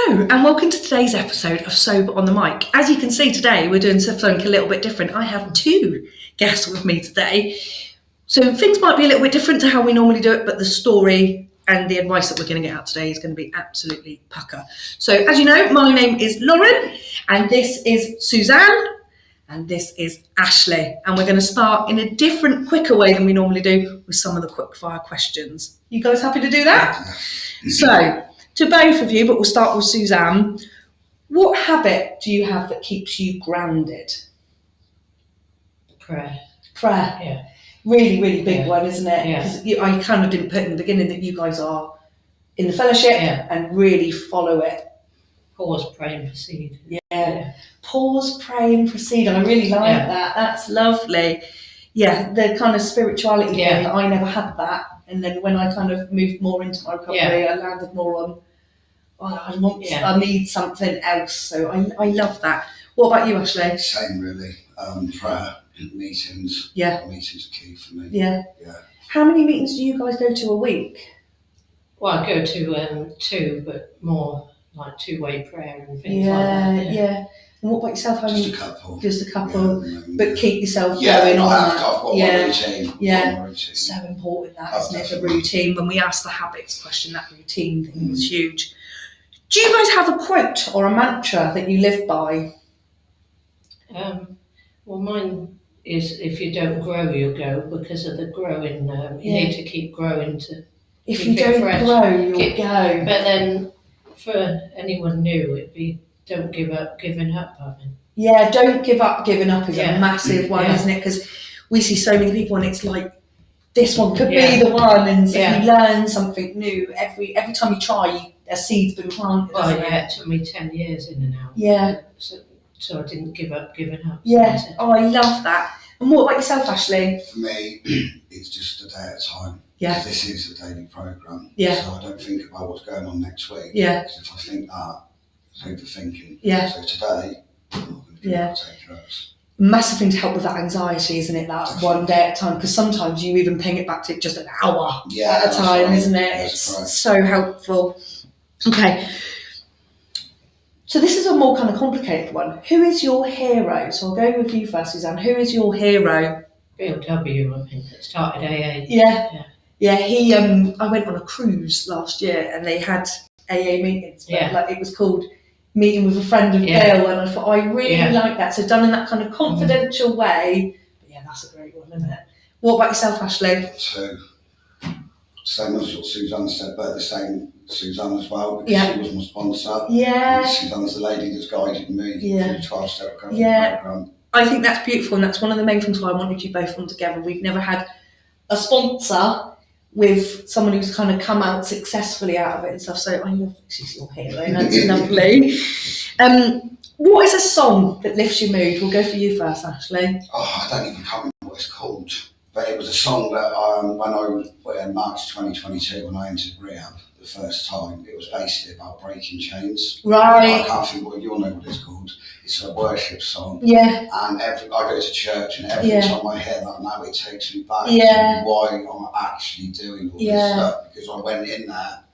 Hello and welcome to today's episode of Sober on the Mic. As you can see today, we're doing something a little bit different. I have two guests with me today. So things might be a little bit different to how we normally do it, but the story and the advice that we're going to get out today is going to be absolutely pucker. So as you know, my name is Lauren and this is Susanne and this is Ashley. And we're going to start in a different, quicker way than we normally do with some of the quick fire questions. You guys happy to do that? So, to both of you, but we'll start with Susanne. What habit do you have that keeps you grounded? Prayer. Prayer. Yeah. Really, really big one, isn't it? Yeah. Because I kind of didn't put in the beginning that you guys are in the fellowship and really follow it. Pause, pray and proceed. Yeah. Pause, pray and proceed. And I really like that. That's lovely. Yeah, the kind of spirituality thing, I never had that. And then when I kind of moved more into my recovery, I landed more on, I need something else. So I love that. What about you, Ashley? Same really. Prayer, meetings. Yeah. Meetings are key for me. Yeah. Yeah. How many meetings do you guys go to a week? Well, I go to two, but more like two-way prayer and things like that. Yeah. And what about yourself? Just a couple. Just a couple. Yeah, but keep yourself going on that. I've got my routine. Yeah. My routine. So important that, isn't it? The routine. When we ask the habits question, that routine thing is huge. Do you guys have a quote or a mantra that you live by? Well, mine is if you don't grow, you'll go, because of the growing. You need to keep growing to. If you don't grow, you'll go. But then, for anyone new, it'd be don't give up, giving up. I mean. Yeah, don't give up, giving up is a massive one, isn't it? Because we see so many people, and it's like this one could be the one, and so you learn something new every time you try. A seed's been planted. Well, it took me 10 years in and out. Yeah. So I didn't give up, giving up. Yeah. Oh, I love that. And what about yourself, Ashley? For me, it's just a day at a time. Yeah. This is a daily programme. Yeah. So I don't think about what's going on next week. Yeah. Because if I think that, it's overthinking. Yeah. So today, I'm not going to take drugs. Massive thing to help with that anxiety, isn't it? That one day at a time, because sometimes you even ping it back to just an hour at a time, isn't it? It's so helpful. Okay. So this is a more kind of complicated one. Who is your hero? So I'll go with you first, Susanne. Who is your hero? Bill W, I think, that started AA. Yeah. He. I went on a cruise last year, and they had AA meetings. But like it was called Meeting with a Friend of Bill, and I thought I really like that. So done in that kind of confidential way. But yeah, that's a great one, isn't it? What about yourself, Ashley? So same as what Susanne said, but the same Susanne as well, because she was my sponsor. Yeah. And Susanne's the lady that's guided me through the 12-step recovery program. I think that's beautiful, and that's one of the main things why I wanted you both on together. We've never had a sponsor with someone who's kind of come out successfully out of it and stuff. So I love she's your hero. That's lovely. What is a song that lifts your mood? We'll go for you first, Ashley. Oh, I don't even remember what it's called. But it was a song that in March 2022, when I entered rehab the first time, it was basically about breaking chains. Right. I can't think you'll know what it's called. It's a worship song. Yeah. And I go to church, and every time I hear that now, it takes me back to why I'm actually doing all this stuff. Because I went in there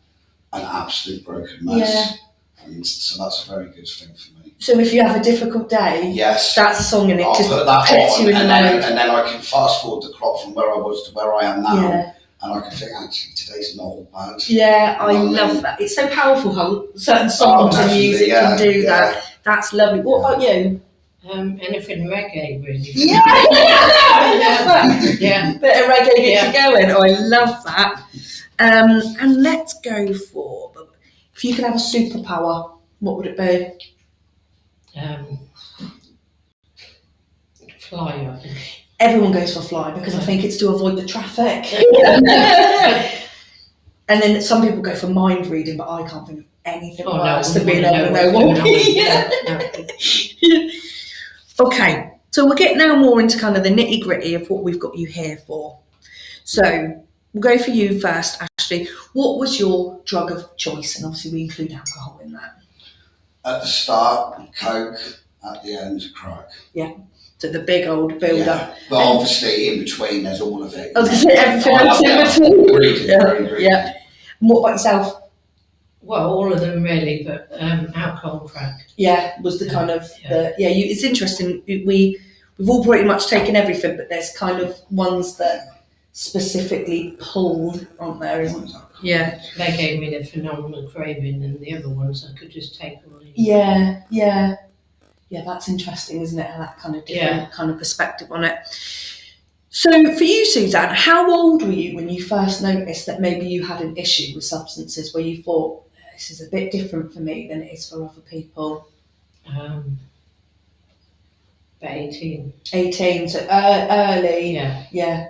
an absolute broken mess. And so that's a very good thing for me. So if you have a difficult day, that's a song, and it I'll just put that puts you in the mood. And then I can fast forward the clock from where I was to where I am now, and I can think actually today's not all bad. Yeah, I love that. It's so powerful how certain songs and music can do that. That's lovely. What about you? Anything reggae, really. Yeah, I love that. Yeah, bit of reggae gets you going. Oh, I love that. And let's go for, if you could have a superpower, what would it be? Fly, I think. Everyone goes for fly because I think it's to avoid the traffic. And then some people go for mind reading, but I can't think of anything worse than being able to know what Okay, so we'll get now more into kind of the nitty gritty of what we've got you here for. So we'll go for you first, Ashley. What was your drug of choice? And obviously we include alcohol in that. At the start, Coke. At the end, crack. Yeah. So the big old build up. But obviously in between there's all of it. I was going to say everything else in between. Very good. Yeah. And what about yourself? Well, all of them really, but alcohol and crack. Yeah, was the kind of Yeah. it's interesting. We've all pretty much taken everything, but there's kind of ones that specifically pulled, aren't there? Yeah. They gave me the phenomenal craving, and the other ones I could just take or leave. Yeah. That's interesting, isn't it? That kind of different kind of perspective on it. So for you, Susanne, how old were you when you first noticed that maybe you had an issue with substances where you thought, this is a bit different for me than it is for other people? About 18. 18, so early. Yeah.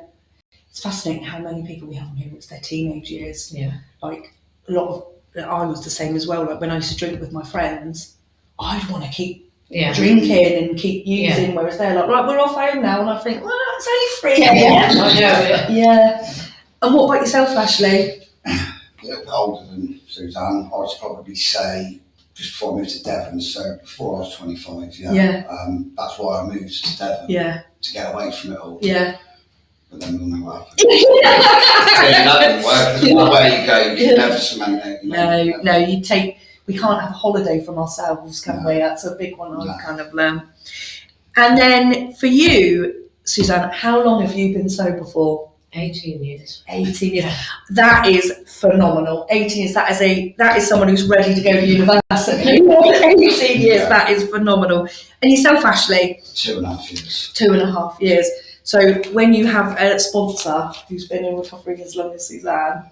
It's fascinating how many people we have on here, it's their teenage years. Yeah. Like a lot of, I was the same as well. Like when I used to drink with my friends, I'd want to keep drinking and keep using, whereas they're like, right, we're off home now, and I think, well, it's only 3 a.m. I know. Yeah. And what about yourself, Ashley? A little bit older than Susanne. I'd probably say just before I moved to Devon, so before I was 25. That's why I moved to Devon. To get away from it all. But then we'll know what happened. That didn't work. There's one way you go, you can never cement it. No, we can't have a holiday from ourselves, can we? That's a big one I've kind of learned. And then for you, Susanne, how long have you been sober for? 18 years. 18 years. That is phenomenal. 18 years, that is someone who's ready to go to university. 18 years, that is phenomenal. And yourself, Ashley? 2.5 years. 2.5 years. So when you have a sponsor who's been in recovery as long as Susanne,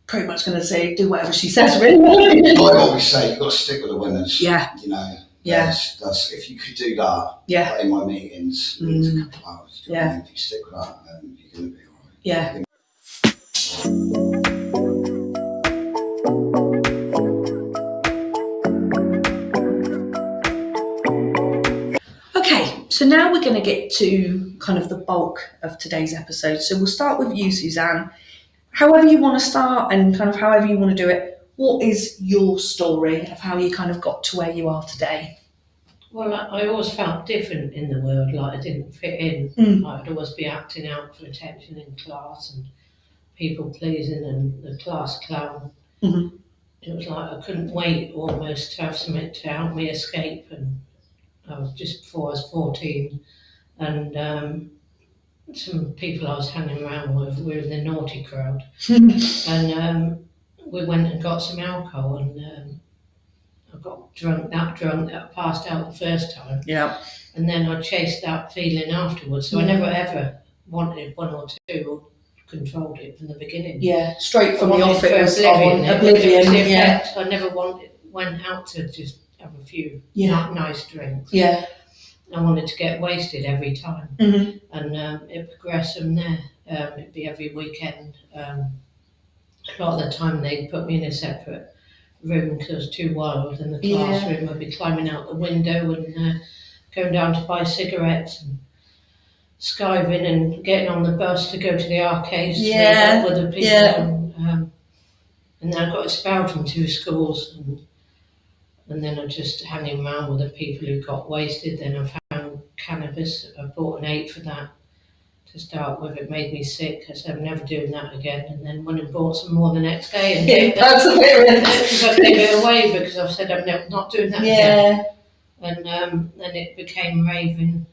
pretty much going to say, do whatever she says, really. I always say, you've got to stick with the winners. Yeah. You know, that's if you could do that, like in my meetings, it's a couple of hours. If you stick with that, then you're going to be all right. Yeah. Okay, so now we're going to get to kind of the bulk of today's episode. So we'll start with you, Susanne. However you want to start and kind of however you want to do it, what is your story of how you kind of got to where you are today? Well, I always felt different in the world, like I didn't fit in. I'd always be acting out for attention in class and people pleasing and the class clown. Mm-hmm. It was like I couldn't wait almost to have something to help me escape, and I was just before I was 14, and some people I was hanging around with were in the naughty crowd, and we went and got some alcohol, and I got drunk that I passed out the first time. Yeah. And then I chased that feeling afterwards, so I never ever wanted one or two or controlled it from the beginning. Yeah, straight from the off it was oblivion. Yeah. I never went out to just have a few nice drinks. Yeah. I wanted to get wasted every time. Mm-hmm. And it progressed from there. It'd be every weekend. A lot of the time they'd put me in a separate room because I was too wild in the classroom. I'd be climbing out the window and going down to buy cigarettes and skiving and getting on the bus to go to the arcades to meet up with the people. And then I got expelled from 2 schools, and then I just hanging around with the people who got wasted. Then I found cannabis. I bought an 8 for that to start with. It made me sick. I said I'm never doing that again. And then went and bought some more the next day. And I gave it away because I've said I'm not doing that again. And then it became raving.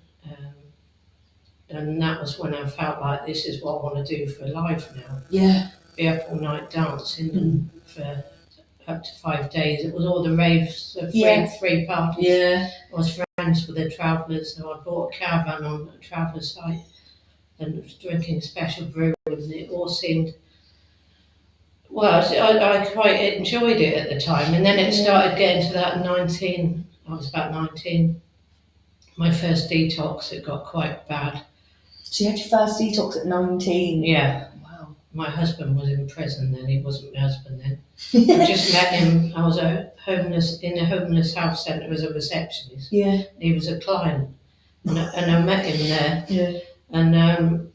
And that was when I felt like this is what I want to do for life now. Yeah. Be up all night dancing for up to 5 days. It was all the raves, free parties. Yeah. I was friends with the travellers, so I bought a caravan on a traveller site and was drinking special brew, and it all seemed, well, I quite enjoyed it at the time. And then it started getting to that 19, I was about 19. My first detox, it got quite bad. So you had your first detox at 19? Yeah. Wow. My husband was in prison then, he wasn't my husband then. I just met him, I was in a homeless house centre as a receptionist. Yeah. He was a client, and I met him there. Yeah. And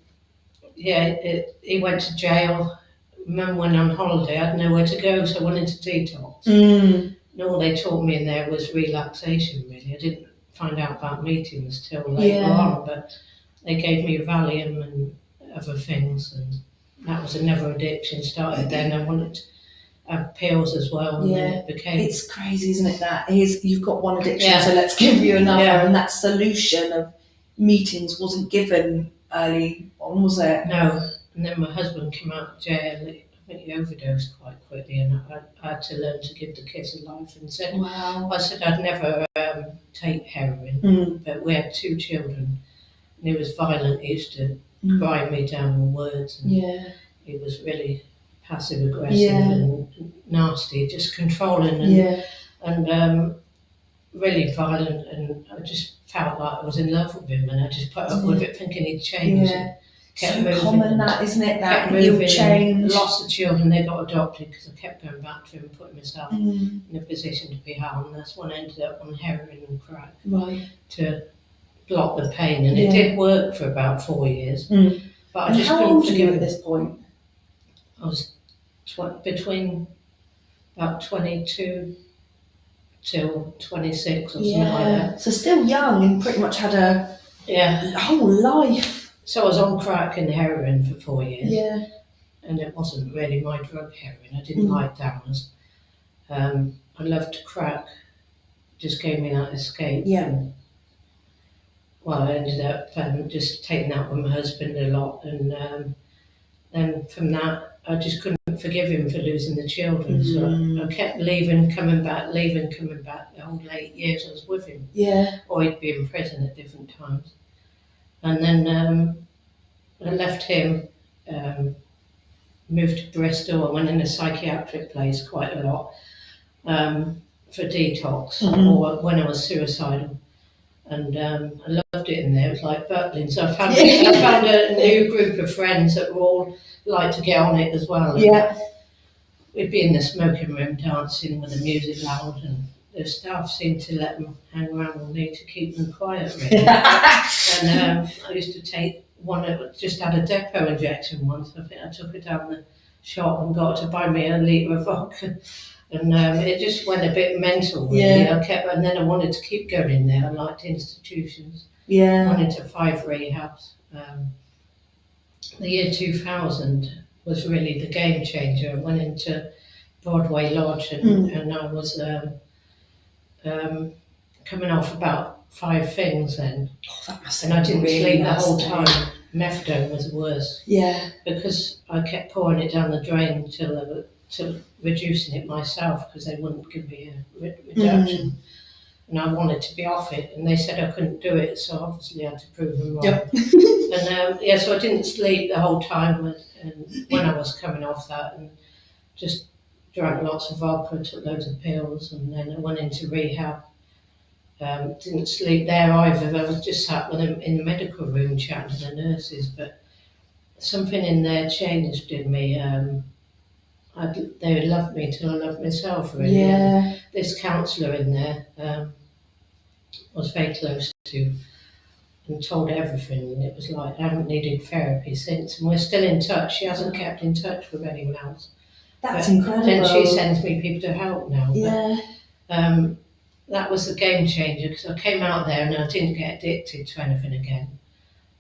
he went to jail. I remember when on holiday, I had nowhere to go, so I went into detox. And all they taught me in there was relaxation, really. I didn't find out about meetings till later on, but they gave me Valium and other things, and that was another addiction started then. I wanted have pills as well, and then it became... It's crazy, isn't it, that you've got one addiction, so let's give you another, and that solution of meetings wasn't given early on, was it? No, and then my husband came out of jail. I think he overdosed quite quickly, and I had to learn to give the kids a life, and said, I said I'd never take heroin, but we had 2 children, and he was violent. He used to grind me down with words, and he was really passive aggressive and nasty, just controlling and really violent, and I just felt like I was in love with him, and I just put up with it thinking he'd change. Kept so moving, common that, isn't it, that he'll change. Lots of children, they got adopted because I kept going back to him, putting myself in a position to be harmed. That's when I ended up on heroin and crack to block the pain, and it did work for about 4 years. But I just how couldn't old were you forgive at this point? I was between about 22 till 26 or something like that. So still young, and pretty much had a whole life. So I was on crack and heroin for 4 years. And it wasn't really my drug, heroin. I didn't like downers. I loved crack. Just gave me that escape. And, well, I ended up just taking that with my husband a lot, and then from that I just couldn't forgive him for losing the children. So I kept leaving, coming back, the whole 8 years I was with him. Or he'd be in prison at different times. And then I left him, moved to Bristol. I went in a psychiatric place quite a lot for detox, or when I was suicidal. And I loved it in there. It was like Berkeley. So I found a new group of friends that were all like to get on it as well. And we'd be in the smoking room dancing with the music loud, and the staff seemed to let them hang around with me to keep them quiet, really. And I used to take one that just had a depot injection once. I think I took her down the shop and got her to buy me a litre of vodka. And it just went a bit mental, really. And then I wanted to keep going in there. I liked institutions. I went into 5 rehabs. The year 2000 was really the game changer. I went into Broadway Lodge, and I was coming off about 5 things then. And I didn't sleep the whole time. Methadone was the worst. Because I kept pouring it down the drain till reducing it myself, because they wouldn't give me a reduction. And I wanted to be off it, and they said I couldn't do it, so obviously I had to prove them wrong. And so I didn't sleep the whole time, and when I was coming off that, and just drank lots of vodka, took loads of pills, and then I went into rehab. Didn't sleep there either. I was just sat with them in the medical room chatting to the nurses, but something in there changed in me. They loved me till I loved myself, really. And this counsellor in there was very close to, and told everything, and it was like I haven't needed therapy since, and we're still in touch. She hasn't kept in touch with anyone else. That's incredible. And she sends me people to help now. But, that was a game changer, because I came out there and I didn't get addicted to anything again.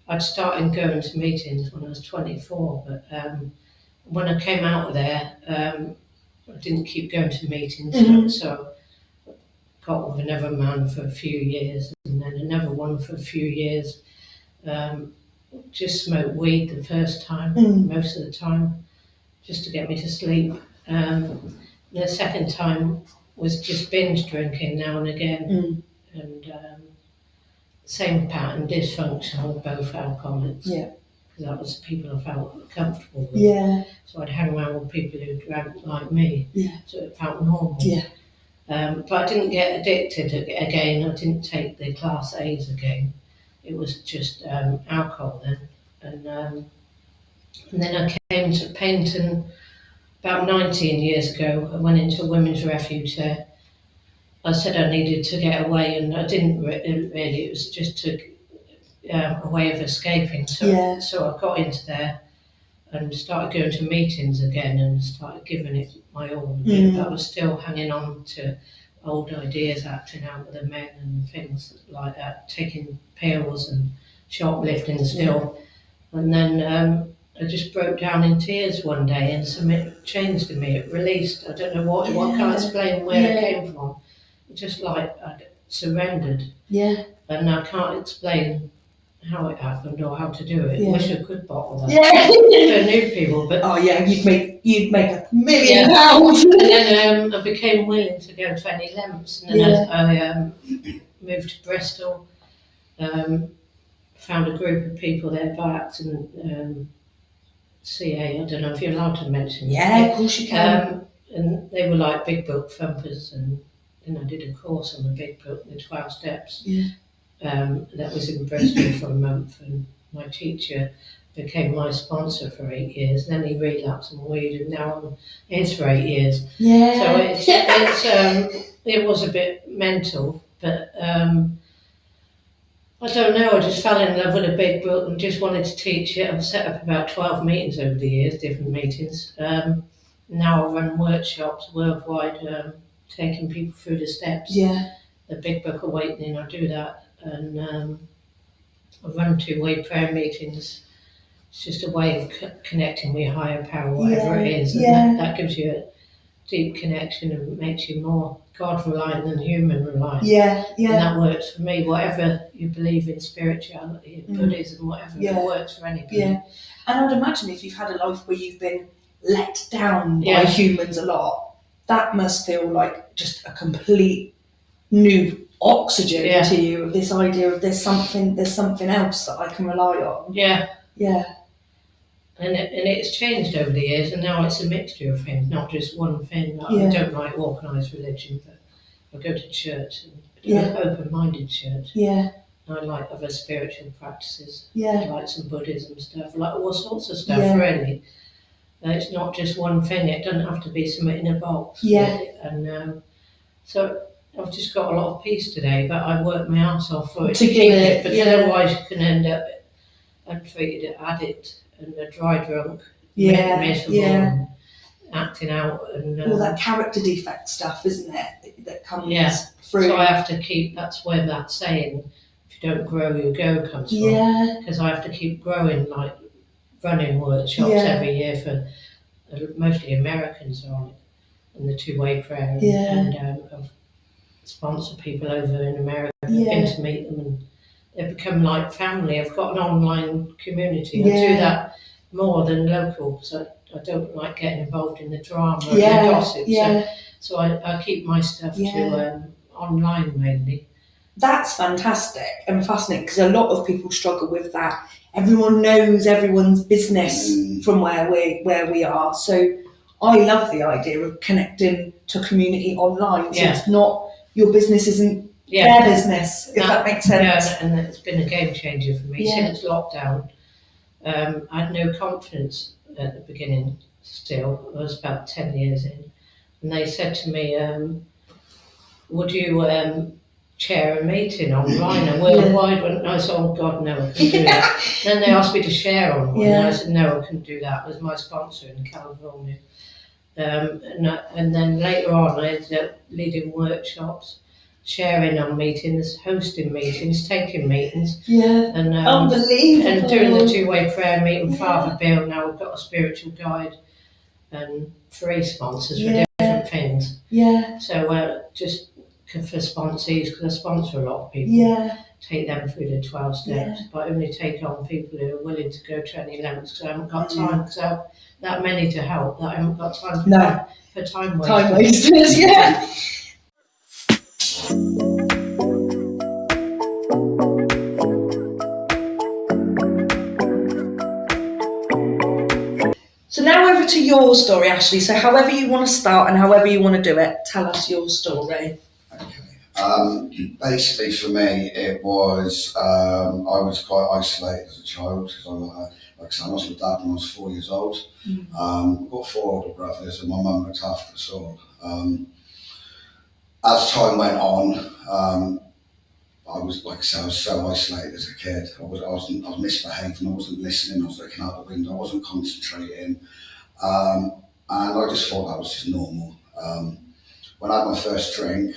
I'd started going to meetings when I was 24, but when I came out of there, I didn't keep going to meetings, so I got with another man for a few years, and then another one for a few years. Just smoked weed the first time, most of the time, just to get me to sleep. The second time was just binge drinking now and again, and same pattern, dysfunctional, both alcoholics. Because that was the people I felt comfortable with. So I'd hang around with people who drank like me, so it felt normal. But I didn't get addicted again. I didn't take the class A's again. It was just alcohol then. And then I came to Paynton about 19 years ago. I went into a women's refuge there. I said I needed to get away, and I didn't really. It was just a way of escaping. So I got into there and started going to meetings again, and started giving it my all again. But I was still hanging on to old ideas, acting out with the men and things like that, taking pills and shoplifting still. And then I just broke down in tears one day, and something changed in me. It released. I don't know what. I can't explain where it came from. It just like I surrendered. Yeah. And I can't explain how it happened or how to do it. Yeah. Wish I could bottle that Yeah. for new people, but oh yeah, you'd make £1 million. And then I became willing to go to any lengths, and then I moved to Bristol. Found a group of people there by accident. CA, I don't know if you're allowed to mention. Yeah, of course you can. And they were like big book thumpers, and I did a course on the big book, the 12 steps. Yeah. That was in Bristol for a month, and my teacher became my sponsor for 8 years. Then he relapsed on weed, and now I'm his for 8 years. Yeah. So it was a bit mental, but I don't know. I just fell in love with a big book and just wanted to teach it. I've set up about 12 meetings over the years, different meetings. Now I run workshops worldwide, taking people through the steps. Yeah. The Big Book Awakening, I do that. And I run two-way prayer meetings. It's just a way of connecting with your higher power, whatever it is. And that gives you a deep connection and makes you more God-reliant than human-reliant. Yeah. And that works for me. Whatever you believe in, spirituality, Buddhism, whatever, it works for anybody. Yeah. And I'd imagine if you've had a life where you've been let down by humans a lot, that must feel like just a complete new oxygen to you, of this idea of there's something else that I can rely on. Yeah. Yeah. And it's changed over the years, and now it's a mixture of things, not just one thing. I don't like organised religion, but I go to church, and an open-minded church. Yeah. I like other spiritual practices. Yeah. I like some Buddhism stuff. I like all sorts of stuff, really. It's not just one thing. It doesn't have to be something in a box. Yeah. Really. And so I've just got a lot of peace today, but I work my ass off for it to keep it. But otherwise you can end up untreated addict and a dry drunk, miserable, and acting out. And all that character defect stuff, isn't it, that comes through. So I have to keep, that's where that saying, if you don't grow, you go, comes from. Yeah. Because I have to keep growing, like running workshops every year for mostly Americans are on it, and the two-way prayer. And I've sponsored people over in America. I've been to meet them, and they've become like family. I've got an online community. I do that more than local, so I don't like getting involved in the drama and the gossip. So I keep my stuff to online mainly. That's fantastic and fascinating, because a lot of people struggle with that. Everyone knows everyone's business from where we are. So I love the idea of connecting to community online. So it's not, your business isn't their business, if that makes sense. Yeah, and it's been a game changer for me since lockdown. I had no confidence at the beginning still. I was about 10 years in. And they said to me, would you chair a meeting online and worldwide? And I said, oh God, no, I couldn't do that. Then they asked me to share on one, and I said, no, I couldn't do that. It was my sponsor in California. And then later on, I ended up leading workshops, sharing on meetings, hosting meetings, taking meetings. And unbelievable. And doing the two-way prayer meeting, Father Bill. Now we've got a spiritual guide and 3 sponsors for different things. So just for sponsees, because I sponsor a lot of people, take them through the 12 steps, but only take on people who are willing to go to any lengths, because I haven't got time, because I have that many to help, that I haven't got time for time wasters. Time wasters, So now over to your story, Ashley. So however you want to start and however you want to do it, tell us your story. Okay. Basically for me, it was, I was quite isolated as a child, because like I said, I lost my dad when I was 4 years old. I've got 4 older brothers, and my mum looked after us all. As time went on, I was, like I said, I was so isolated as a kid. I was misbehaving, I wasn't listening, I was looking out the window, I wasn't concentrating. And I just thought that was just normal. When I had my first drink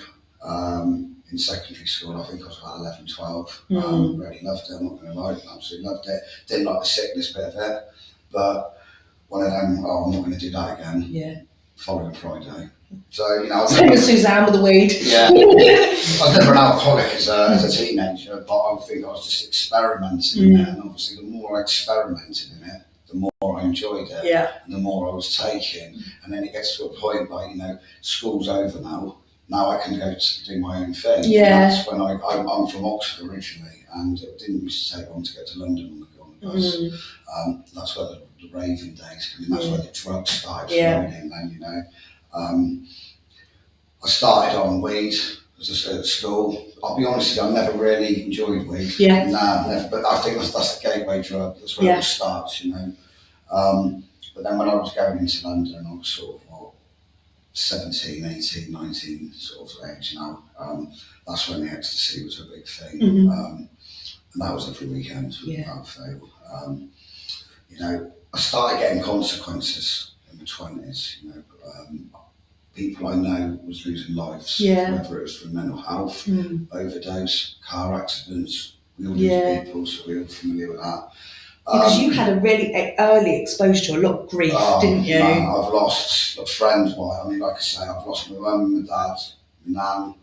in secondary school, I think I was about 11, 12. Really loved it, I'm not going to lie, absolutely loved it. Didn't like the sickness bit of it. But one of them, oh, I'm not going to do that again. Yeah. Following Friday. So, you know, same as Susanne with the weed. Yeah. I was never an alcoholic as a teenager, but I think I was just experimenting in it, and obviously the more I experimented in it, the more I enjoyed it, and the more I was taking. And then it gets to a point like, you know, school's over now. Now I can go to do my own thing. Yeah. That's when I'm from Oxford originally, and it didn't used to take long to get to London on the bus. That's where the raving days come in. That's where the drugs started flowing in. Then, you know, I started on weed at school. I'll be honest with you, I never really enjoyed weed. Yeah. Nah, never. But I think that's the gateway drug. That's where it all starts, you know. But then when I was going into London, I was sort of 17, 18, 19 sort of age now. That's when the ecstasy was a big thing. And that was every weekend without fail. You know, I started getting consequences in my 20s, you know. People I know was losing lives, whether it was from mental health, overdose, car accidents. We all lose people, so we're all familiar with that. Because you had a really early exposure to a lot of grief, didn't you? Man, I've lost a friend. Well, I mean, like I say, I've lost my mum, my dad, my nan.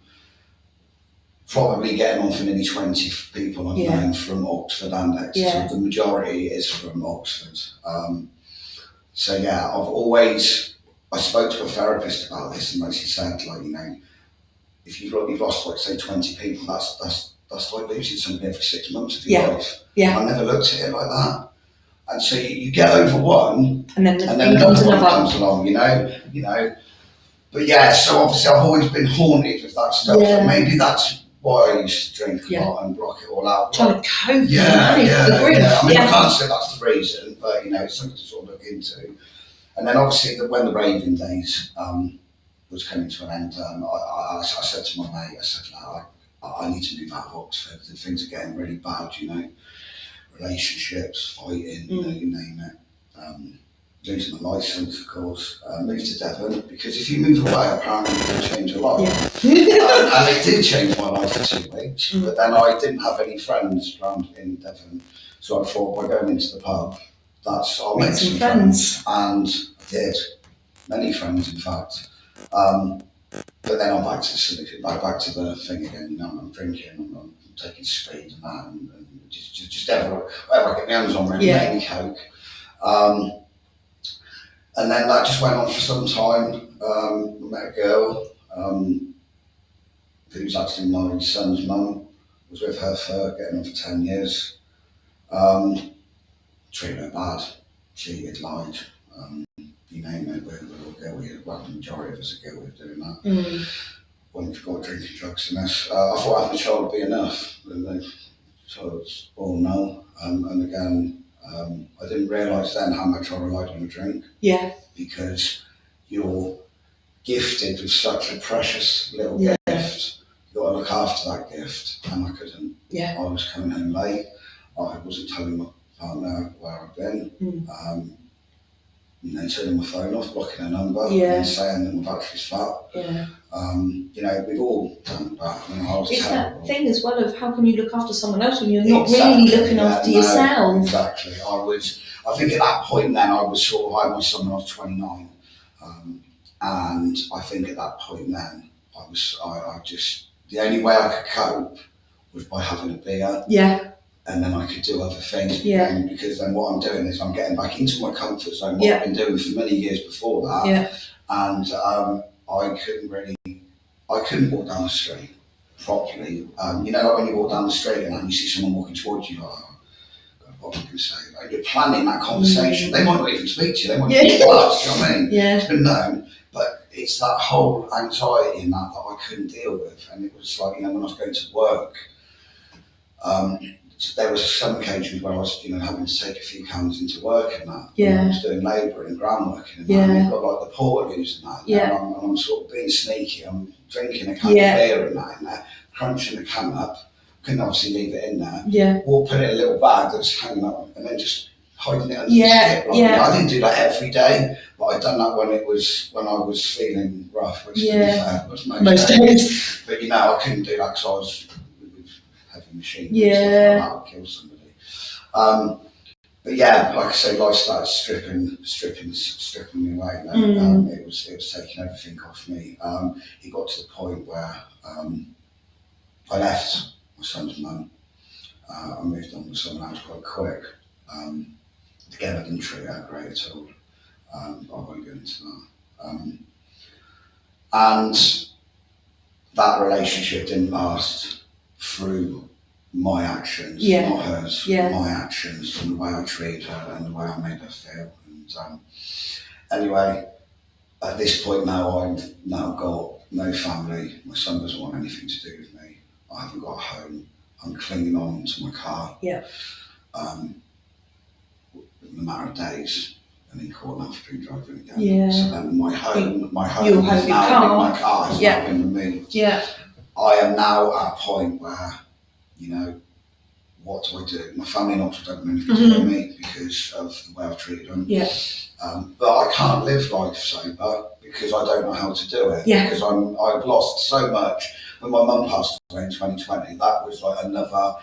Probably getting on for nearly 20 people I've known from Oxford and Exeter. The majority is from Oxford. So yeah, I spoke to a therapist about this, and like she said, like, you know, if you've lost, like, say 20 people, that's like losing somebody every 6 months of your life. Yeah. I never looked at it like that. And so you get over one, and then another one comes along, you know. But yeah, so obviously I've always been haunted with that stuff, and maybe that's why I used to drink a lot and block it all out. Trying to cope. I mean, I can't say that's the reason, but, you know, it's something to sort of look into. And then obviously when the raving days was coming to an end, I said to my mate, I said, I need to move out of Oxford. Things are getting really bad, you know. Relationships, fighting, you know, you name it. Losing my licence, of course. Moved to Devon, because if you move away, apparently you can change a lot. And it did change my life for 2 weeks, but then I didn't have any friends around in Devon. So I thought, by going into the pub, I'll make some friends. And I did. Many friends, in fact. But then I'm back to the thing again, you know, I'm drinking, I'm taking speed and that, and just whatever I get my hands on, really, mainly coke. And then that just went on for some time. I met a girl who's actually my son's mum. Was with her for getting on for 10 years. Treated her bad, cheated, lied. You name it, we're all guilty. Well, the majority of us are guilty of doing that. When we've got drinking, drugs and this. I thought having a child would be enough. And the child was born now. And again, I didn't realise then how much I relied on a drink. Yeah. Because you're gifted with such a precious little gift. You've got to look after that gift. And I couldn't. Yeah. I was coming home late. I wasn't telling my partner where I'd been. You know, turning my phone off, blocking a number, and saying that my battery's flat. You know, we've all done that. I mean, I was it's terrible. That thing as well of how can you look after someone else when you're not really looking after yourself? Exactly. I think at that point then I was sort of, I had my son when I was 29. And I think at that point then, I just, the only way I could cope was by having a beer. Yeah. And then I could do other things. Yeah. And because then what I'm doing is I'm getting back into my comfort zone, what I've been doing for many years before that. Yeah. And I couldn't walk down the street properly. You know, like when you walk down the street and you see someone walking towards you, like, oh, God, what am I going to say? Like, you're planning that conversation. They might not even speak to you. They might not even ask, you know what I mean? Yeah. It's been known. But it's that whole anxiety in that I couldn't deal with. And it was like, you know, when I was going to work, there was some occasions where I was, you know, having to take a few cans into work and that. Yeah. I was doing labour and groundwork and that. And you've got like the portaloos and that. Yeah. And I'm sort of being sneaky. I'm drinking a can of beer and that in there, crunching the can up. Couldn't obviously leave it in there. Yeah. Or put it in a little bag that's hanging up and then just hiding it under the skip. Like, you know, I didn't do that every day, but I'd done that when I was feeling rough, which to be fair was most days. But you know, I couldn't do that because I was heavy machine. Yeah. That would kill somebody. but yeah, like I say, life started stripping me away. Then. It was taking everything off me. It got to the point where I left my son's mum. I moved on with someone else quite quick. Again, I didn't treat her great at all. I won't go into that. And that relationship didn't last through my actions, not hers, my actions, from the way I treated her and the way I made her feel. And anyway, at this point now, I've now got no family. My son doesn't want anything to do with me. I haven't got a home. I'm clinging on to my car. Yeah. In a matter of days, and then caught enough for driving again. Yeah. So then my home your is now car. my car has now been removed. Yeah. I am now at a point where, what do I do? My family not to do anything to me because of the way I've treated them. Yeah. But I can't live life sober because I don't know how to do it. Yeah. Because I've lost so much. When my mum passed away in 2020, that was like another.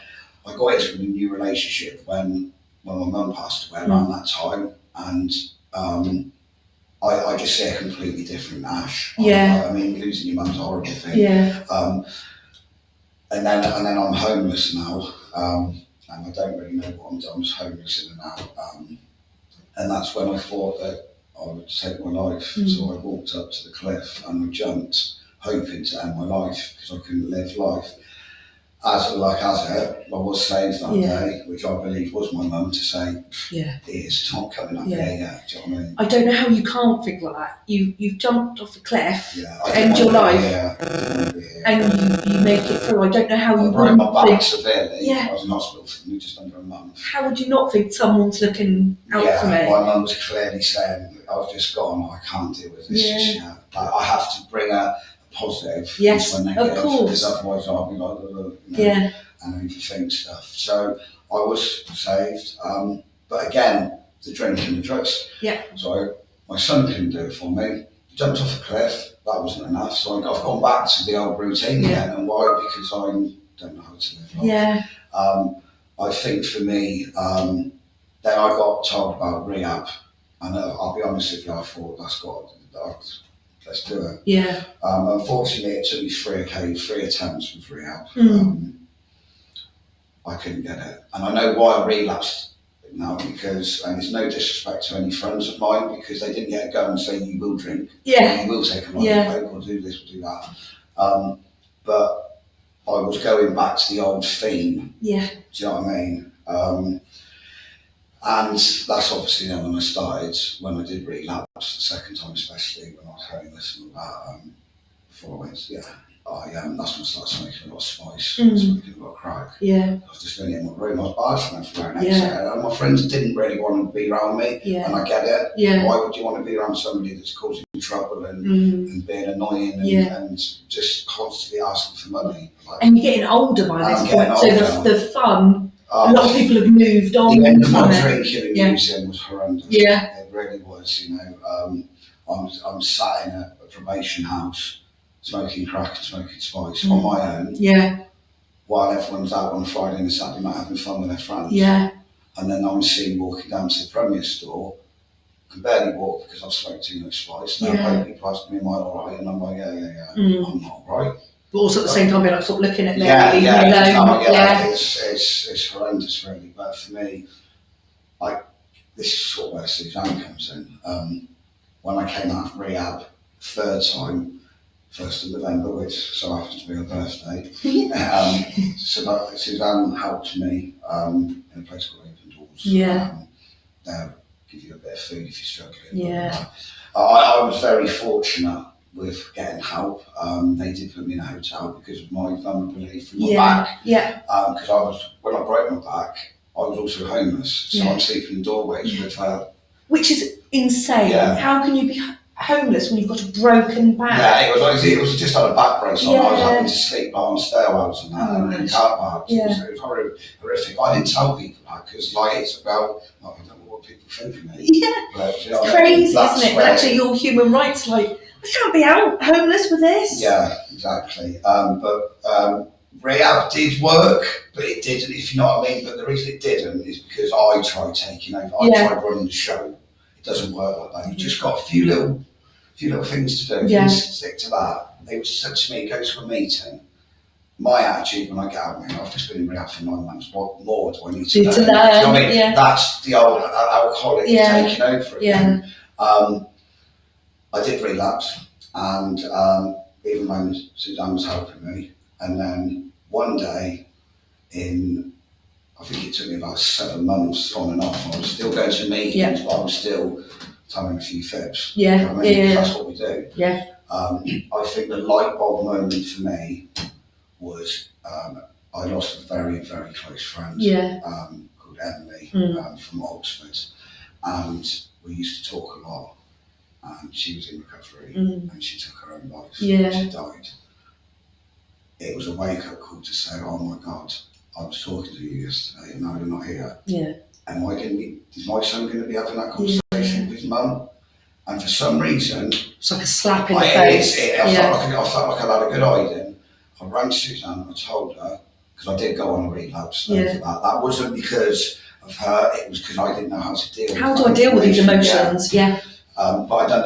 I got into a new relationship when my mum passed away around that time, and I just see a completely different Ash. Yeah. I mean, losing your mum's a horrible thing. Yeah. And then I'm homeless now, and I don't really know what I'm doing. I'm just homeless in and out. And that's when I thought that I would take my life. So I walked up to the cliff and I jumped, hoping to end my life because I couldn't live life. As it, I was saved that day, which I believe was my mum to say, it's not coming up here yet. Do you know what I mean? I don't know how you can't think like that. You've jumped off a cliff to end your life, and you make it through. I don't know how you broke wouldn't my back think. severely. Yeah. I was in hospital for just under a month. How would you not think someone's looking out for me? My mum was clearly saying, I've just gone, I can't deal with this just yet. I have to bring a positive into my negative, of course. Because otherwise I'll be like, and overthink stuff. So I was saved, but again, the drink and the drugs. Yeah. So my son couldn't do it for me. He jumped off a cliff, that wasn't enough. So I've gone back to the old routine again. And why? Because I don't know how to live life. Yeah. I think for me, then I got told about rehab, and I'll be honest with you, I thought let's do it. Yeah. Unfortunately, it took me three attempts with rehab. I couldn't get it. And I know why I relapsed now because, and it's no disrespect to any friends of mine, because they didn't get a go and say, you will drink, or you will take a lot of coke, or do this, or do that. But I was going back to the old theme. Yeah. Do you know what I mean? And that's obviously then when I started, when I did relapse, the second time especially, when I was homeless and all that, before I went, that's when I started smoking a lot of spice, smoking a lot of crack. Yeah. I was just doing it in my room, I was barging everywhere next to it, and my friends didn't really want to be around me, and I get it. Yeah. Why would you want to be around somebody that's causing you trouble and being annoying and just constantly asking for money? And you're getting older by this point, so the fun. A lot of people have moved on. The end of my drinking and using was horrendous. Yeah. It really was, I'm sat in a probation house, smoking crack and smoking spice on my own. Yeah. While everyone's out on Friday and Saturday night having fun with their friends. Yeah. And then I'm seen walking down to the Premier store. I can barely walk because I've smoked too much spice. Now people ask me, am I alright? And I'm like, I'm not alright. But also at the same time, you're like sort of looking at me. It's horrendous, really. But for me, this is sort of where Susanne comes in. When I came out of rehab, third time, 1st of November, which so happens to be her birthday, Susanne helped me in a place called Open Doors. Yeah. They'll give you a bit of food if you're struggling. Yeah. I was very fortunate with getting help. They did put me in a hotel because of my vulnerability from my back. Yeah. Because when I broke my back, I was also homeless. So I'm sleeping in doorways with her. Which is insane. Yeah. How can you be homeless when you've got a broken back? Yeah, it was just on a back brace. I was having to sleep on stairwells and that, and car parks. It was horrific. I didn't tell people that because it's about, I don't know what people think of me. Yeah. But, it's crazy, isn't it? But actually your human rights, I can't be out homeless with this. Yeah, exactly. rehab did work, but it didn't, if you know what I mean. But the reason it didn't is because I tried taking over. I tried running the show. It doesn't work like that. You've just got a few little things to do. If you stick to that. They said to me, go to a meeting. My attitude when I get out, I've just been in rehab for 9 months. What more do I need to learn? Do you know what I mean? Yeah. That's the old alcoholic taking over again. I did relapse, and even when Susanne was helping me, and then one day I think it took me about 7 months on and off. I was still going to meetings, but I was still telling a few fibs. You know what I mean? That's what we do. I think the light bulb moment for me was I lost a very, very close friend called Emily from Oxford, and we used to talk a lot. And she was in recovery, and she took her own life. She died. It was a wake-up call to say, "Oh my God, I was talking to you yesterday, and now you're not here. Is my son going to be having that conversation with his mum?" And for some reason, it's like a slap in the face. I felt like I'd had a good hiding. I rang Susanne, I told her, because I did go on a relapse after that. That wasn't because of her, it was because I didn't know how to deal with it. How do I deal with these emotions? But I'd done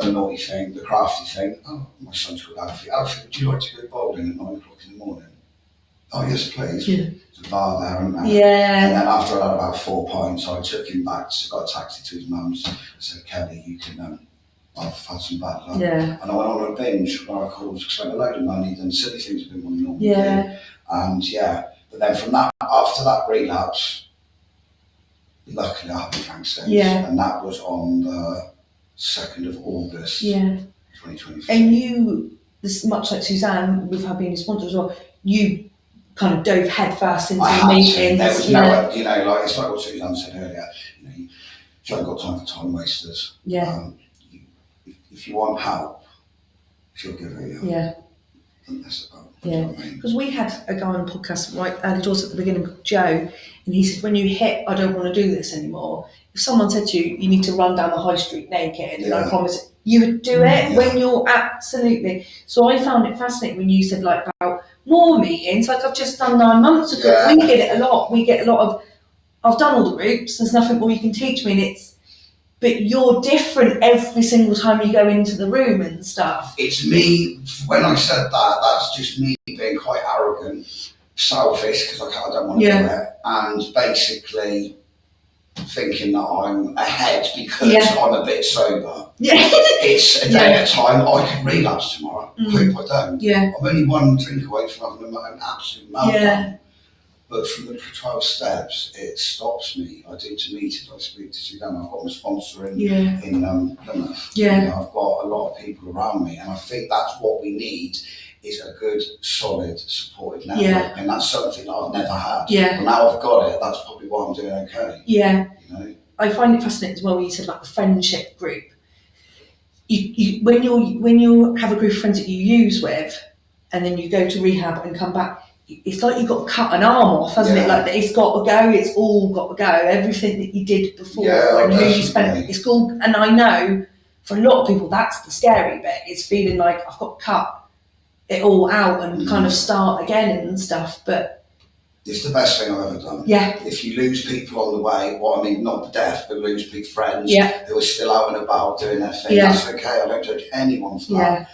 the naughty thing, the crafty thing. Oh, my son's called Alfie. Alfie, would you like to go bowling at 9 o'clock in the morning? Oh, yes, please. There's a bar there and that. And then after I had about 4 pints, I took him back, got a taxi to his mum's. I said, Kelly, you can, I've had some bad luck. And I went on a binge where I spent a load of money, done silly things I didn't want to normally do. And but then from that, after that relapse, luckily I haven't drank since. And that was on the 2nd of August, 2023. And you, this much like Susanne, with her being a sponsor as well, you kind of dove headfirst into the meetings. There was no, like it's like what Susanne said earlier. You haven't got time for time wasters. If you want help, she'll give it you. And that's about. Because we had a guy on the podcast right early doors at the beginning called Joe, and he said, when you hit, I don't want to do this anymore. If someone said to you, you need to run down the high street naked, and I promise you would do it when you're absolutely. So I found it fascinating when you said like about more meetings, like I've just done 9 months ago. We get it a lot. We get a lot of, I've done all the groups, there's nothing more you can teach me, and but you're different every single time you go into the room and stuff. It's me, when I said that, that's just me being quite arrogant, selfish, because I don't want to do it, and basically thinking that I'm ahead because I'm a bit sober. It's a day at a time. I could relapse tomorrow. I hope I don't. I'm only 1 drink away from having an absolute meltdown. But from the 12 steps, it stops me. I do to meetings, I speak to Susanne. I've got my sponsor in Plymouth. I've got a lot of people around me, and I think that's what we need, is a good, solid, supportive network. And that's something that I've never had. But now I've got it, that's probably why I'm doing okay. You know? I find it fascinating as well when you said like the friendship group. When you have a group of friends that you use with, and then you go to rehab and come back, it's like you've got to cut an arm off, hasn't it? Like it's got to go, it's all got to go. Everything that you did before and who you spent, it's called, and I know for a lot of people that's the scary bit. It's feeling like I've got to cut it all out and kind of start again and stuff, but it's the best thing I've ever done. If you lose people on the way, not death, but lose big friends who are still out and about doing their thing, that's okay. I don't judge anyone for that.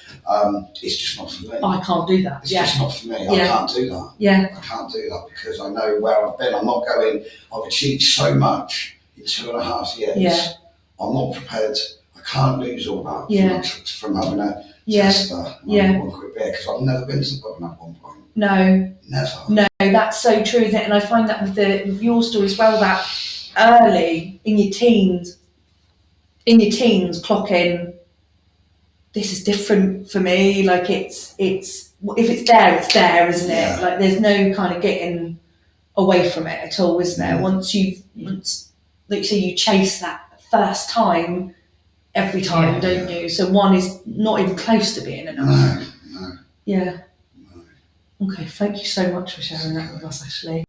It's just not for me. I can't do that. It's just not for me. I can't do that. I can't do that because I know where I've been. I've achieved so much in 2.5 years. I'm not prepared. I can't lose all that from having a tester and one quick beer, because I've never been to the pub at one point. No. Never. No, that's so true, isn't it? And I find that with your story as well, that early in your teens, clocking, this is different for me. Like it's if it's there, isn't it? Like there's no kind of getting away from it at all, is there? Once like you say, you chase that first time every time, don't you? So one is not even close to being enough. No. Okay, thank you so much for sharing that with us, Ashley.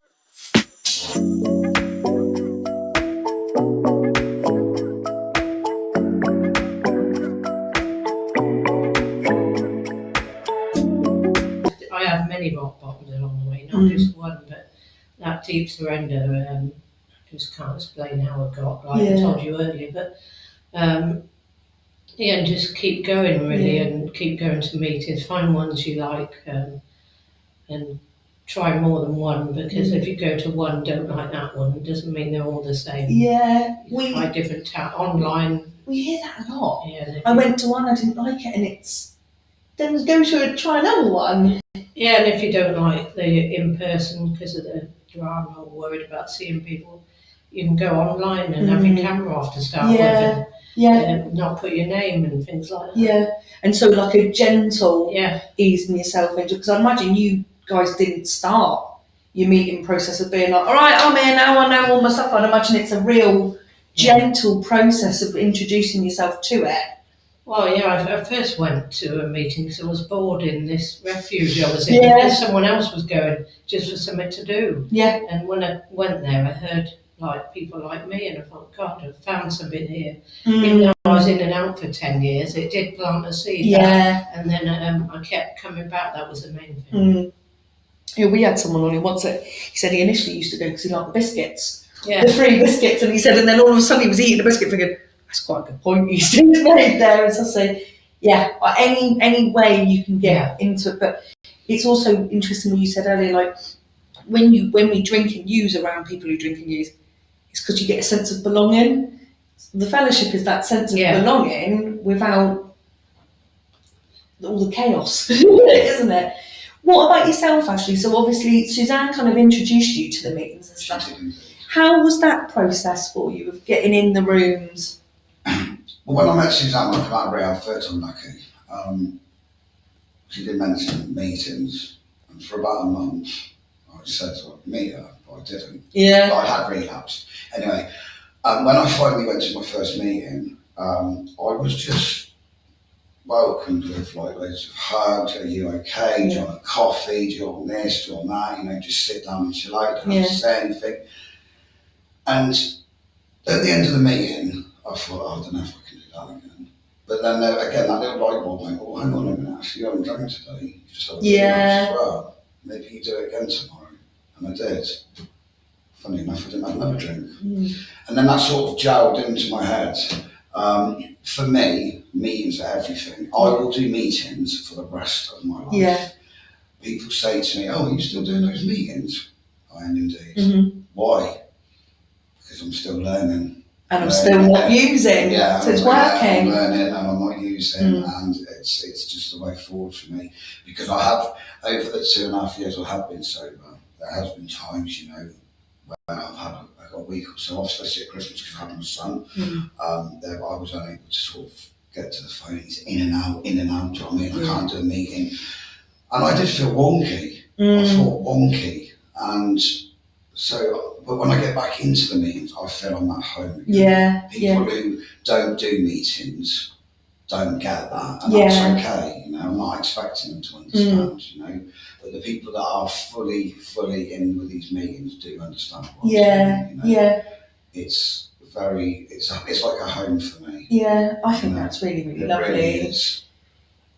I have many rock bottoms along the way, not just one, but that deep surrender. I just can't explain how I got, like I told you earlier, but yeah, and just keep going really, and keep going to meetings, find ones you like, and try more than one, because if you go to one, don't like that one, it doesn't mean they're all the same. Yeah, you try different online. We hear that a lot. Yeah, I went to one, I didn't like it, and it's then go to try another one. Yeah, and if you don't like the in-person because of the drama or worried about seeing people, you can go online and have your camera off to start with, and not put your name and things like that. Yeah, and so like a gentle easing yourself into, because I imagine you guys didn't start your meeting process of being like, all right, I'm here now, I know all my stuff. I'd imagine it's a real gentle process of introducing yourself to it. Well, yeah, I first went to a meeting because I was bored in this refuge I was in, because someone else was going just for something to do. Yeah. And when I went there, I heard like people like me, and I thought, God, I've found something here. Even though I was in and out for 10 years, it did plant a seed. Yeah. And then I kept coming back. That was the main thing. Yeah, we had someone on here once that he said he initially used to go because he liked the biscuits. Yeah. The free biscuits, and he said, and then all of a sudden he was eating the biscuit thinking, that's quite a good point he's made there. And so I say, any way you can get into it. But it's also interesting what you said earlier, like when we drink and use around people who drink and use, it's because you get a sense of belonging. The fellowship is that sense of belonging without all the chaos, isn't it? What about yourself, Ashley? So obviously Susanne kind of introduced you to the meetings and stuff. How was that process for you of getting in the rooms? Well, when I met Susanne, when I came out of rehab, first I'm lucky. She did mention meetings, and for about a month, I said I'd meet her, but I didn't. Yeah. But I had relapsed. Anyway, when I finally went to my first meeting, I was just welcomed with like loads of hugs. Are you okay? Do you want a coffee? Do you want this? Do you want that? You know, just sit down and chill out. Don't have to say anything. And at the end of the meeting, I thought, I don't know if I can do that again. But then again, that little light bulb went, oh, hang on a minute, actually, you haven't drank today. You just had a really nice swell. Maybe you do it again tomorrow. And I did. Funny enough, I didn't have another drink. And then that sort of gelled into my head. For me, meetings are everything. I will do meetings for the rest of my life. Yeah. People say to me, oh, are you still doing those meetings? I am indeed. Why? Because I'm still learning. And I'm still not using. Yeah, so it's working. I'm learning and I'm not using, and it's just the way forward for me. Because I have, over the 2.5 years I have been sober, there has been times, you know, where I got a week or so off, especially at Christmas because I had my son. There I was unable to sort of get to the phone. He's in and out, do you know what I mean? I can't do a meeting. And I did feel wonky. I thought wonky. And so, but when I get back into the meetings, I feel I'm at home again. People who don't do meetings don't get that, and that's okay. You know, I'm not expecting them to understand. You know, but the people that are fully in with these meetings do understand what I'm saying. You know? It's like a home for me. Yeah, I think that's really, really lovely. Really is.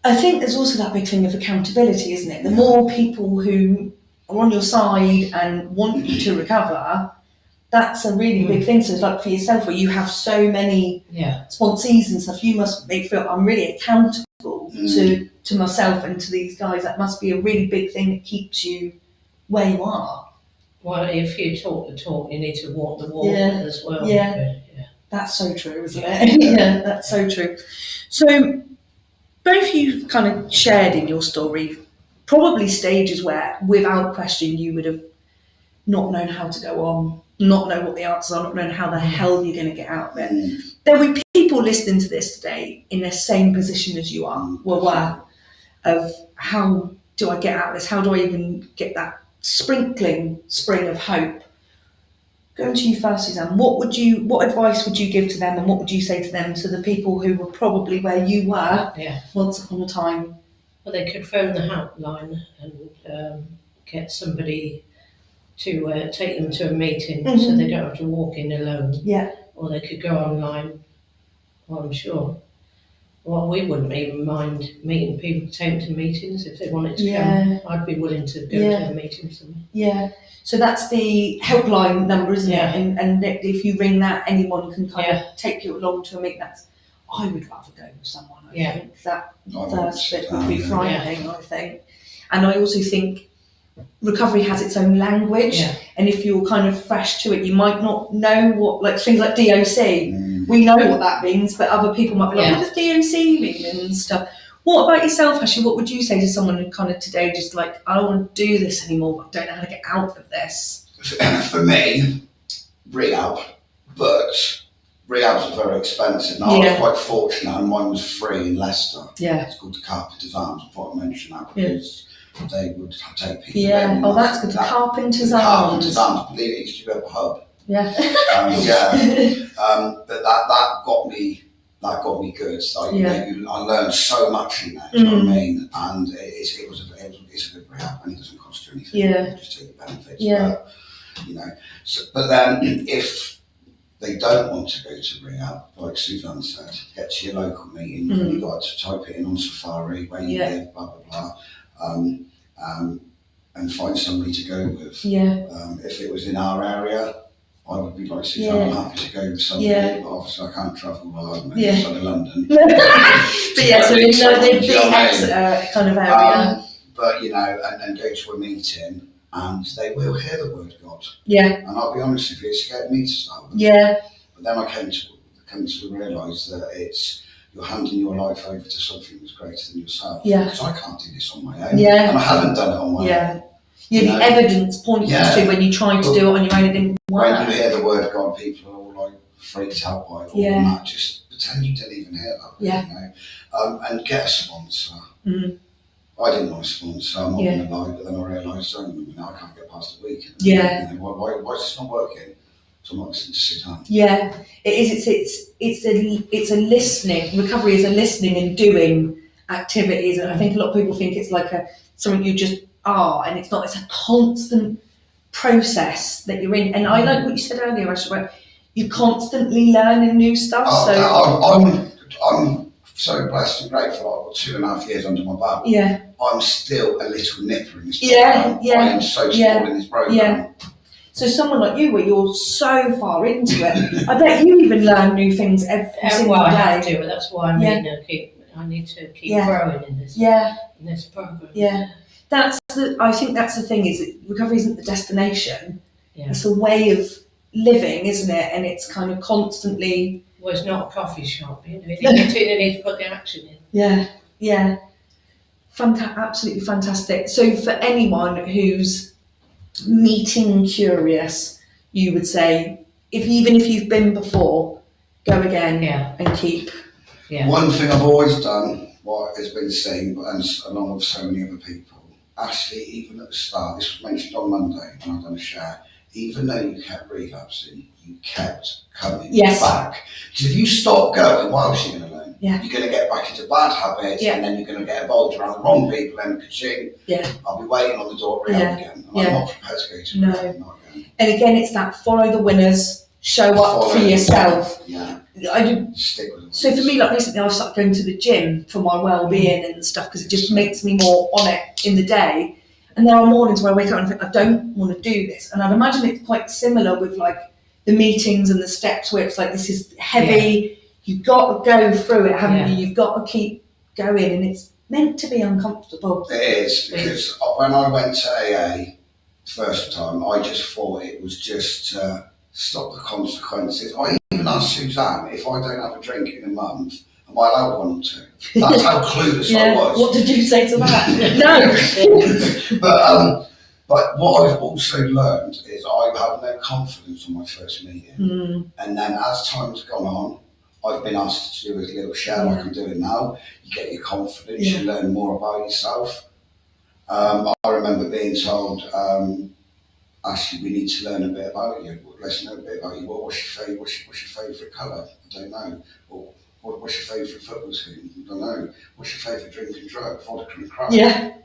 I think there's also that big thing of accountability, isn't it? The more people who are on your side and want you to recover, that's a really big thing. So it's like for yourself, where you have so many sponsees and stuff, you must feel I'm really accountable to myself and to these guys. That must be a really big thing that keeps you where you are. Well, if you talk the talk, you need to walk the walk as well. That's so true, isn't it? Yeah, that's so true. So both you kind of shared in your story probably stages where, without question, you would have not known how to go on, not know what the answers are, not knowing how the hell you're going to get out of it. There will be people listening to this today in the same position as you were of how do I get out of this? How do I even get that spring of hope? Going to you first, Susanne, what advice would you give to them, and what would you say to them, to the people who were probably where you were once upon a time? Well, they could phone the helpline and get somebody to take them to a meeting so they don't have to walk in alone. Or they could go online, well, I'm sure. Well, we wouldn't even mind meeting people, taking to meetings if they wanted to Yeah. come. I'd be willing to go Yeah. to a meeting somewhere. Yeah. So that's the helpline number, isn't Yeah. it? And if you ring that, anyone can kind Yeah. of take you along to a meeting. I would rather go with someone. I Yeah. think that I first would, bit would be yeah. frightening. I think, and I also think recovery has its own language. Yeah. And if you're kind of fresh to it, you might not know what, like things like DOC. We know what that means, but other people might be like, what does DOC mean and stuff. What about yourself, Ashley? What would you say to someone who kind of today just like, I don't want to do this anymore, but I don't know how to get out of this? For me, rehab, but rehabs are very expensive. Now, I was quite fortunate, and mine was free in Leicester. Yeah. It's called the Carpenter's Arms. I thought I'd mention that because they would take people. Yeah. Oh, that's good. The Carpenter's Arms. Carpenter's Arms. I believe it used to be a pub. Yeah. But that got me. That got me good. So I learned so much in there. Do you know what I mean? And it's a good rehab, and it doesn't cost you anything. Yeah. You just take the benefits. Yeah. But, but then if they don't want to go to rehab, like Susanne said, get to your local meeting. You've got to type it in on Safari where you live, blah blah blah, and find somebody to go with. Yeah. If it was in our area, I would be like Susanne, I'm happy to go with somebody, but obviously I can't travel well. I'm outside of London. But so in the Exeter kind of area. But and go to a meeting, and they will hear the word God. Yeah. And I'll be honest with you, it scared me to start with. Yeah. But then I came to realise that it's you're handing your life over to something that's greater than yourself. Yeah. Because I can't do this on my own. Yeah. And I haven't done it on my own. Yeah, the evidence points to when you tried to do it on your own, it didn't work. When you hear the word God, people are all like freaked out by it. And that. Just pretend you didn't even hear that. Yeah. And get a sponsor. I didn't want a sponsor, I'm not going to lie, but then I realised, I can't get past a week. Yeah. Why is this not working? So I'm not listening to Susanne. Yeah, it is. It's a listening. Recovery is a listening and doing activities, and I think a lot of people think it's like something you just are, and it's not. It's a constant process that you're in. And I like what you said earlier, Ashley, about you're constantly learning new stuff. I'm so blessed and grateful. I've got 2.5 years under my belt. Yeah. I'm still a little nipper in this program. I am so small in this program. Yeah. So someone like you, where you're so far into it, I bet you even learn new things every single day. I have to, that's why I need to keep growing in this. In this program. Yeah. I think that's the thing, is that recovery isn't the destination. Yeah. It's a way of living, isn't it? And it's kind of constantly. Well, it's not a coffee shop, you need to put the action in. Yeah, yeah. Absolutely fantastic. So for anyone who's meeting curious, you would say, even if you've been before, go again and keep. Yeah. One thing I've always done, what has been seen, and along with so many other people, Ashley, even at the start, this was mentioned on Monday when I've done a share, even though you kept relapsing, you kept coming back. Because if you stop going, what else are you going to learn? Yeah. You're going to get back into bad habits, and then you're going to get involved around the wrong people, and ka-ching, I'll be waiting on the door at rehab again. And I'm not prepared to go to rehab again. And again, it's that follow the winners, show up for yourself. Yeah. Stick with it. So for me, like recently, I've started going to the gym for my well-being and stuff, because it just makes me more on it in the day. And there are mornings where I wake up and think, I don't want to do this. And I'd imagine it's quite similar with like the meetings and the steps, where it's like, this is heavy, you've got to go through it, haven't you? You've got to keep going, and it's meant to be uncomfortable. It is, because when I went to AA first time, I just thought it was just stop the consequences. I even asked Susanne, if I don't have a drink in a month, am I allowed one or two? That's how clueless I was. What did you say to that? No. But what I've also learned is I had no confidence on my first meeting. And then as time's gone on, I've been asked to do a little share like I'm doing now. You get your confidence, you learn more about yourself. I remember being told, Ashley, we need to learn a bit about you. Let's know a bit about you. What's your favourite colour? I don't know. What's your favourite football team? I don't know. What's your favourite drink and drug? Vodka and crap. Yeah.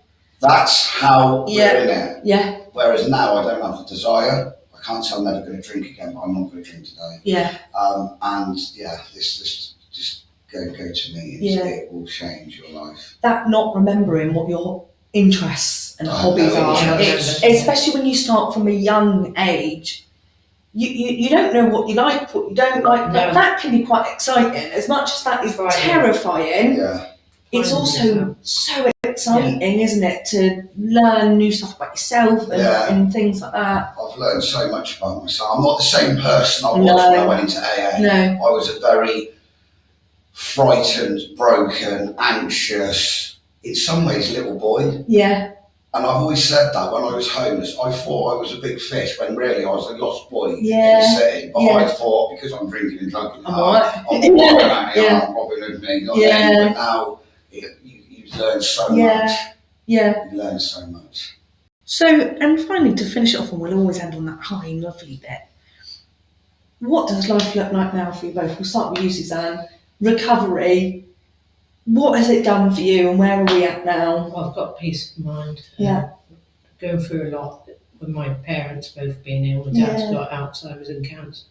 That's how we're in it. Yeah. Whereas now I don't have the desire. I can't say I'm never going to drink again, but I'm not going to drink today. Yeah. This just go to meetings. Yeah. It will change your life. That not remembering what your interests and hobbies are, especially when you start from a young age, you don't know what you like, what you don't like. No. That can be quite exciting. As much as that is terrifying, it's also so exciting, isn't it, to learn new stuff about yourself and things like that. I've learned so much about myself. I'm not the same person I was when I went into AA. No. I was a very frightened, broken, anxious, in some ways, little boy. Yeah. And I've always said that when I was homeless, I thought I was a big fish when really I was a lost boy in the city. But I thought, because I'm drinking and drugging, I'm robbing Hood me. But now you learn so much. Yeah. You learn so much. So, and finally, to finish it off, and we'll always end on that high and lovely bit. What does life look like now for you both? We'll start with you, Susanne. Recovery. What has it done for you, and where are we at now? Well, I've got peace of mind. Yeah. Going through a lot with my parents both being ill. My dad's got Alzheimer's and cancer.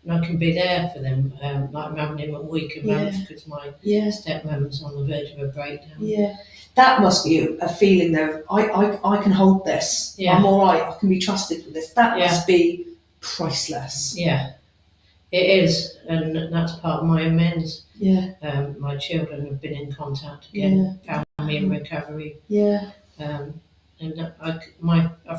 And I can be there for them. Like I'm having him a week a month because my stepmom's on the verge of a breakdown. Yeah. That must be a feeling though. I can hold this. Yeah. I'm all right. I can be trusted with this. That must be priceless. Yeah, it is, and that's part of my amends. Yeah. My children have been in contact again, found me in recovery. Yeah. And I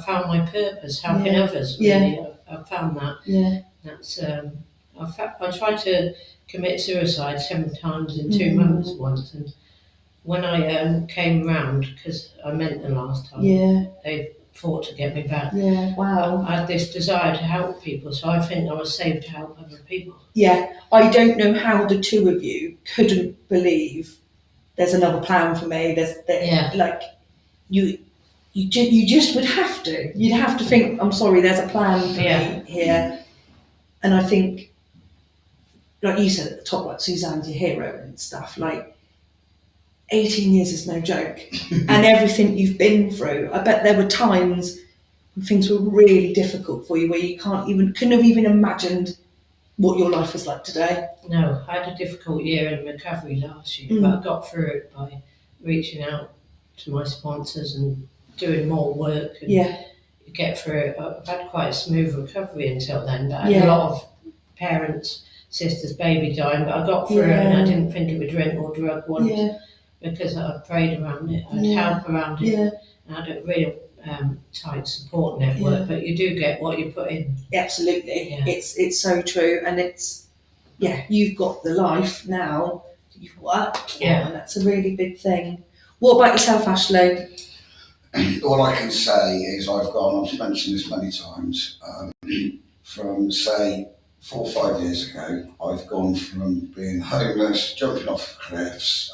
found my purpose, helping others. Really, I found that. Yeah. That's I tried to commit suicide 7 times in 2 months once, and when I came round, because I meant the last time, they fought to get me back. Yeah, wow. I had this desire to help people, so I think I was saved to help other people. Yeah, I don't know how the two of you couldn't believe there's another plan for me. Like you just would have to. You'd have to think, I'm sorry, there's a plan for me here. And I think, like you said at the top, like Susanne's your hero and stuff, like 18 years is no joke. And everything you've been through, I bet there were times when things were really difficult for you where you couldn't have even imagined what your life was like today. No, I had a difficult year in recovery last year, but I got through it by reaching out to my sponsors and doing more work and get through it. I've had quite a smooth recovery until then, but I had a lot of parents, sisters, baby dying, but I got through it and I didn't think it would drink or drug once because I prayed around it, I'd help around it, and I had a real tight support network, but you do get what you put in. Absolutely, it's so true, and it's you've got the life now that you've worked for, and that's a really big thing. What about yourself, Ashley? All I can say is I've mentioned this many times, from say 4 or 5 years ago, I've gone from being homeless, jumping off cliffs,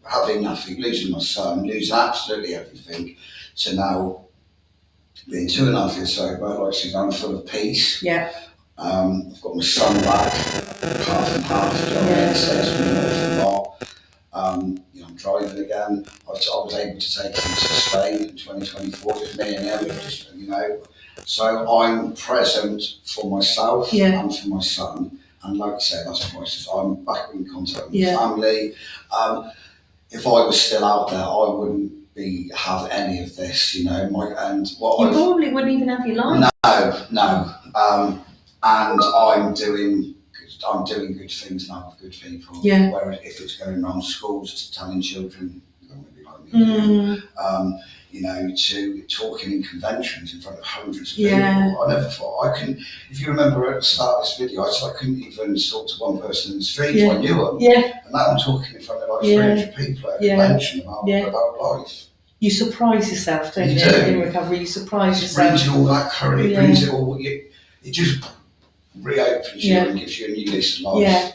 having nothing, losing my son, losing absolutely everything, to now being 2.5 years sober, like Susanne, full of peace. Yeah. I've got my son back, half and half, so it saves me an awful lot. I'm driving again. I was able to take him to Spain in 2024, just me and him, So I'm present for myself and for my son. And like I say, that's priceless. I'm back in contact with my family. If I was still out there, I wouldn't have any of this, You probably wouldn't even have your life. No. And I'm doing good things now with good people. Yeah. Whereas if it's going around schools telling children, you're going to be like me, to talking in conventions in front of hundreds of people. I never thought I can. If you remember at the start of this video, I said I couldn't even talk to one person in the street. I knew them. Yeah. And now I'm talking in front of like 300 people at a convention about life. You surprise yourself, don't you? In recovery, you surprise yourself. It brings you all that courage. It brings it all. It just reopens you and gives you a new lease of life. Yeah.